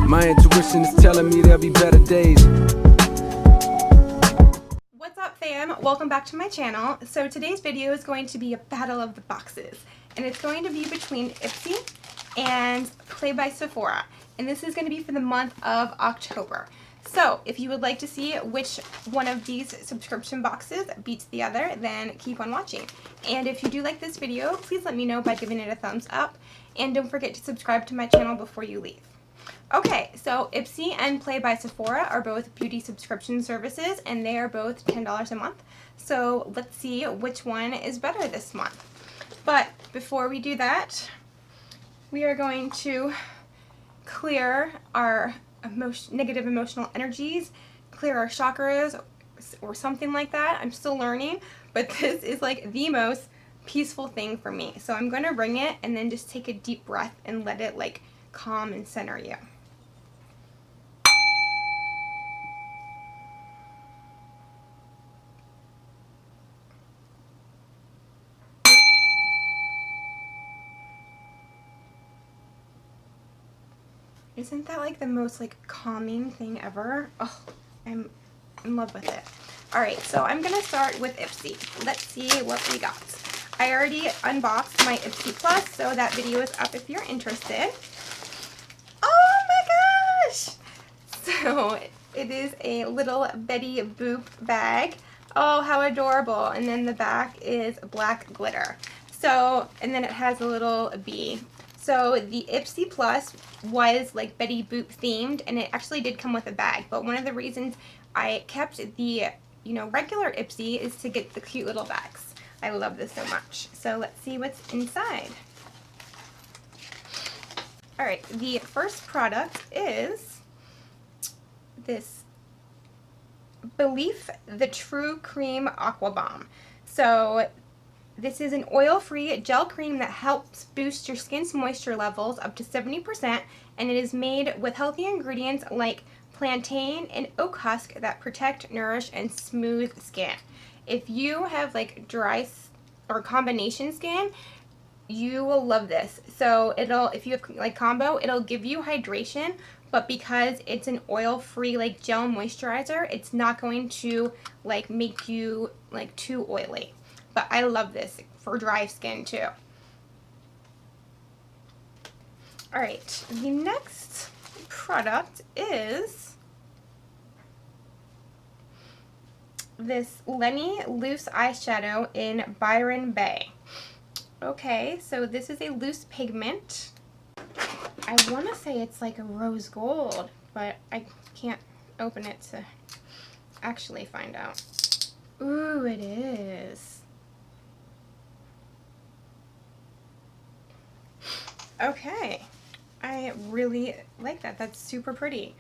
My intuition is telling me there'll be better days. What's up, fam? Welcome back to my channel. So today's video is going to be a battle of the boxes, and it's going to be between Ipsy and Play by Sephora, and this is going to be for the month of October. So if you would like to see which one of these subscription boxes beats the other, then keep on watching. And if you do like this video, please let me know by giving it a thumbs up, and don't forget to subscribe to my channel before you leave. Okay, so Ipsy and Play by Sephora are both beauty subscription services, and they are both $10 a month. So let's see which one is better this month. But before we do that, we are going to clear our negative emotional energies, clear our chakras, or something like that. I'm still learning, but this is like the most peaceful thing for me. So I'm going to ring it and then just take a deep breath and let it like calm and center you. Isn't that like the most like calming thing ever? Oh, I'm in love with it. Alright, so I'm going to start with Ipsy. Let's see what we got. I already unboxed my Ipsy Plus, so that video is up if you're interested. Oh my gosh! So it is a little Betty Boop bag. Oh, how adorable. And then the back is black glitter. So, and then it has a little bee. So the Ipsy Plus was like Betty Boop themed, and it actually did come with a bag. But one of the reasons I kept the, regular Ipsy is to get the cute little bags. I love this so much. So let's see what's inside. Alright, the first product is this Belief the True Cream Aqua Bomb. So this is an oil-free gel cream that helps boost your skin's moisture levels up to 70%, and it is made with healthy ingredients like plantain and oak husk that protect, nourish, and smooth skin. If you have like dry or combination skin, you will love this. So if you have like combo, it'll give you hydration, but because it's an oil-free like gel moisturizer, it's not going to like make you like too oily. But I love this for dry skin too. Alright, the next product is this Lenny Loose Eyeshadow in Byron Bay. Okay, so this is a loose pigment. I want to say it's like a rose gold, but I can't open it to actually find out. Ooh, it is. Okay, I really like that. That's super pretty.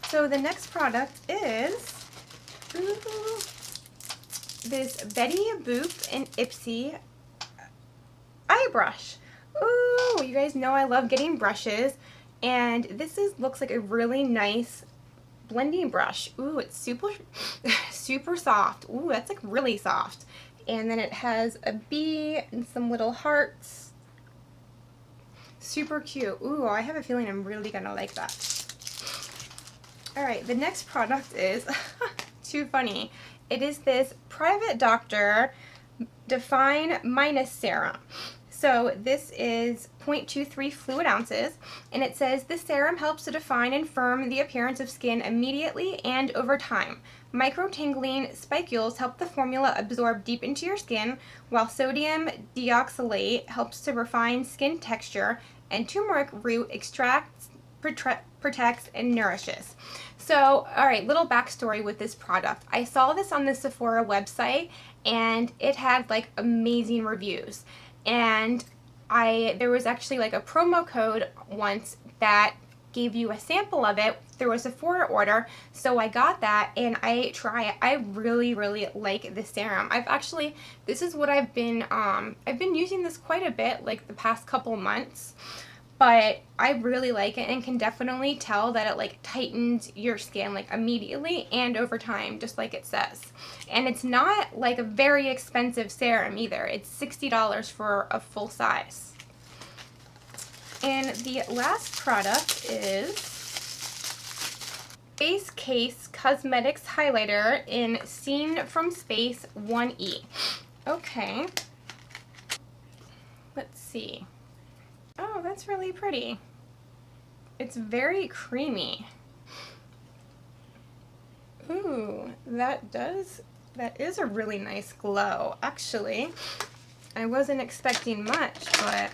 So the next product is this Betty Boop and Ipsy eye brush. Ooh, you guys know I love getting brushes, and this looks like a really nice blending brush. Ooh, it's super soft. Ooh, that's like really soft. And then it has a bee and some little hearts. Super cute. Ooh, I have a feeling I'm really gonna like that. Alright, the next product is too funny. It is this Private Doctor Define Minus Serum. So this is 0.23 fluid ounces, and it says this serum helps to define and firm the appearance of skin immediately and over time. Micro-tingling spicules help the formula absorb deep into your skin, while sodium deoxylate helps to refine skin texture, and turmeric root extracts, protects, and nourishes. So, alright, little backstory with this product. I saw this on the Sephora website, and it had like amazing reviews. And there was actually like a promo code once that gave you a sample of it through a Sephora order, so I got that and I try it. I really like this serum. This is what I've been using this quite a bit like the past couple months, but I really like it and can definitely tell that it like tightens your skin like immediately and over time, just like it says. And it's not like a very expensive serum either. It's $60 for a full size. And the last product is Face Case Cosmetics Highlighter in Seen from Space 1E. Okay. Let's see. Oh, that's really pretty. It's very creamy. Ooh, that is a really nice glow. Actually, I wasn't expecting much, but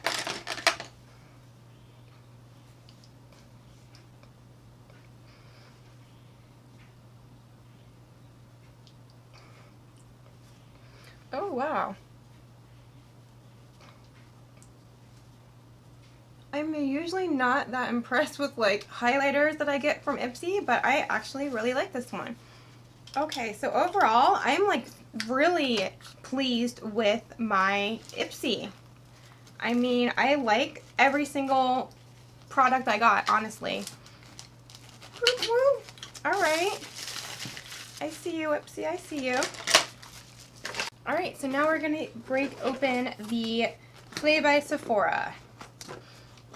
oh wow. I'm usually not that impressed with like highlighters that I get from Ipsy, but I actually really like this one. Okay, so overall, I'm like really pleased with my Ipsy. I mean, I like every single product I got, honestly. Alright. I see you, Ipsy, I see you. Alright, so now we're going to break open the Play by Sephora.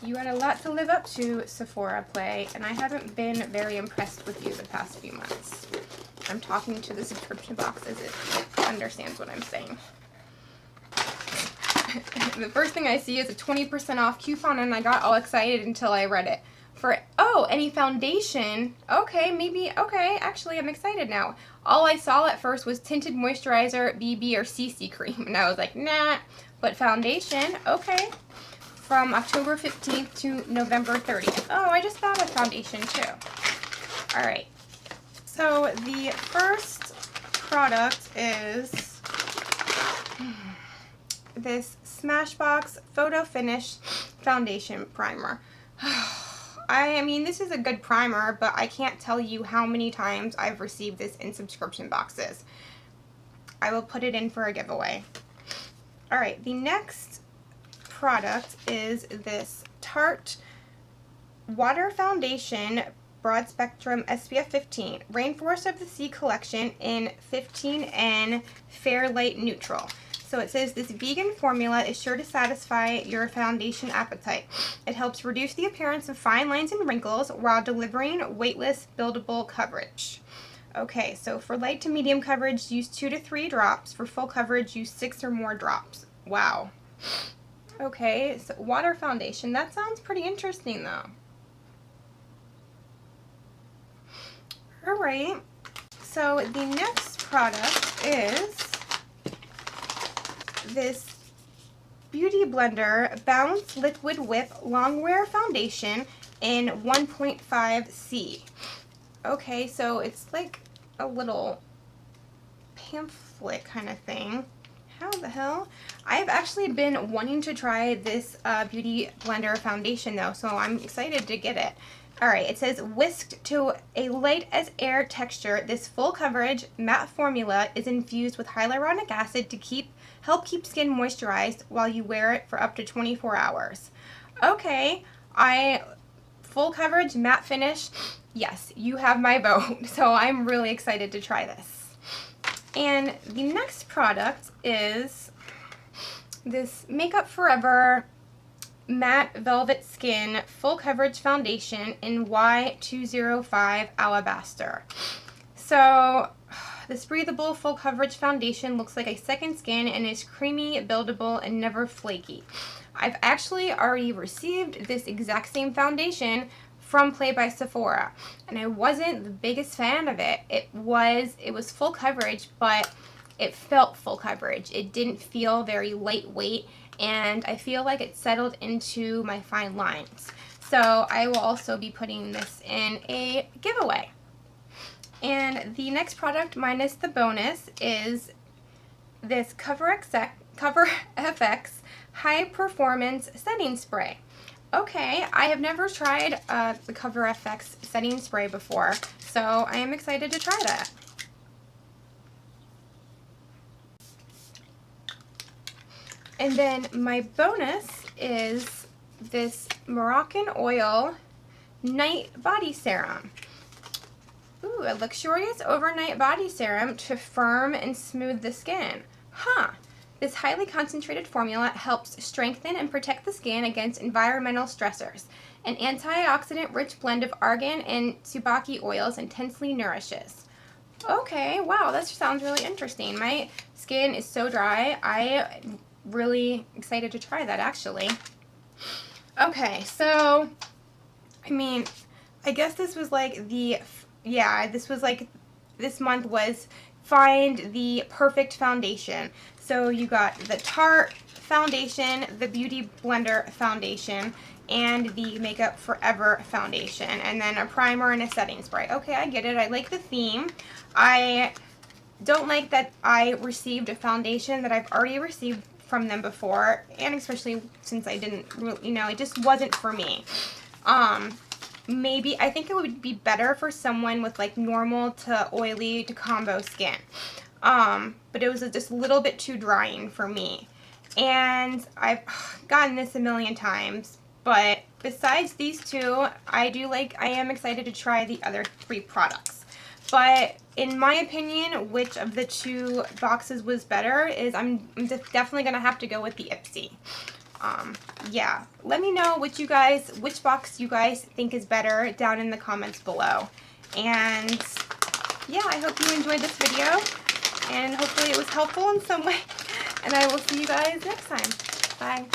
You had a lot to live up to, Sephora Play, and I haven't been very impressed with you the past few months. I'm talking to the subscription box as it understands what I'm saying. The first thing I see is a 20% off coupon, and I got all excited until I read it. For, oh, any foundation? Okay, maybe, okay, actually I'm excited now. All I saw at first was tinted moisturizer, BB, or CC cream, and I was like, nah. But foundation, okay. From October 15th to November 30th. Oh, I just thought of foundation too. Alright. So the first product is this Smashbox Photo Finish Foundation Primer. I mean, this is a good primer, but I can't tell you how many times I've received this in subscription boxes. I will put it in for a giveaway. Alright, the next product is this Tarte Water Foundation Broad Spectrum SPF 15 Rainforest of the Sea Collection in 15N Fair Light Neutral. So it says this vegan formula is sure to satisfy your foundation appetite. It helps reduce the appearance of fine lines and wrinkles while delivering weightless, buildable coverage. Okay, so for light to medium coverage, use 2 to 3 drops. For full coverage, use 6 or more drops. Wow. Okay, so water foundation. That sounds pretty interesting though. Alright, so the next product is this Beauty Blender Bounce Liquid Whip Longwear Foundation in 1.5C. Okay, so it's like a little pamphlet kind of thing. How the hell? I've actually been wanting to try this Beauty Blender foundation though, so I'm excited to get it. Alright, it says whisked to a light as air texture, this full coverage matte formula is infused with hyaluronic acid to help keep skin moisturized while you wear it for up to 24 hours. Okay, full coverage matte finish, yes, you have my vote, so I'm really excited to try this. And the next product is this Makeup Forever Matte Velvet Skin Full Coverage Foundation in Y205 Alabaster. So this breathable full coverage foundation looks like a second skin and is creamy, buildable, and never flaky. I've actually already received this exact same foundation from Play by Sephora, and I wasn't the biggest fan of it. It was full coverage, but it felt full coverage. It didn't feel very lightweight, and I feel like it settled into my fine lines. So I will also be putting this in a giveaway. And the next product, minus the bonus, is this Cover FX High Performance Setting Spray. Okay, I have never tried the Cover FX setting spray before, so I am excited to try that. And then my bonus is this Moroccan Oil Night Body Serum. Ooh, a luxurious overnight body serum to firm and smooth the skin. Huh. This highly concentrated formula helps strengthen and protect the skin against environmental stressors. An antioxidant-rich blend of argan and tsubaki oils intensely nourishes. Okay, wow, that sounds really interesting. My skin is so dry. I'm really excited to try that, actually. Okay, so, I mean, I guess this was like this month was find the perfect foundation. So you got the Tarte foundation, the Beauty Blender foundation, and the Makeup Forever foundation, and then a primer and a setting spray. Okay, I get it. I like the theme. I don't like that I received a foundation that I've already received from them before, and especially since I didn't really, you know, it just wasn't for me. Maybe, I think it would be better for someone with like normal to oily to combo skin. But it was just a little bit too drying for me. And I've gotten this a million times. But besides these two, I am excited to try the other 3 products. But in my opinion, which of the 2 boxes was better is I'm definitely going to have to go with the Ipsy. Yeah, let me know which box you guys think is better down in the comments below. And yeah, I hope you enjoyed this video, and hopefully it was helpful in some way. And I will see you guys next time. Bye.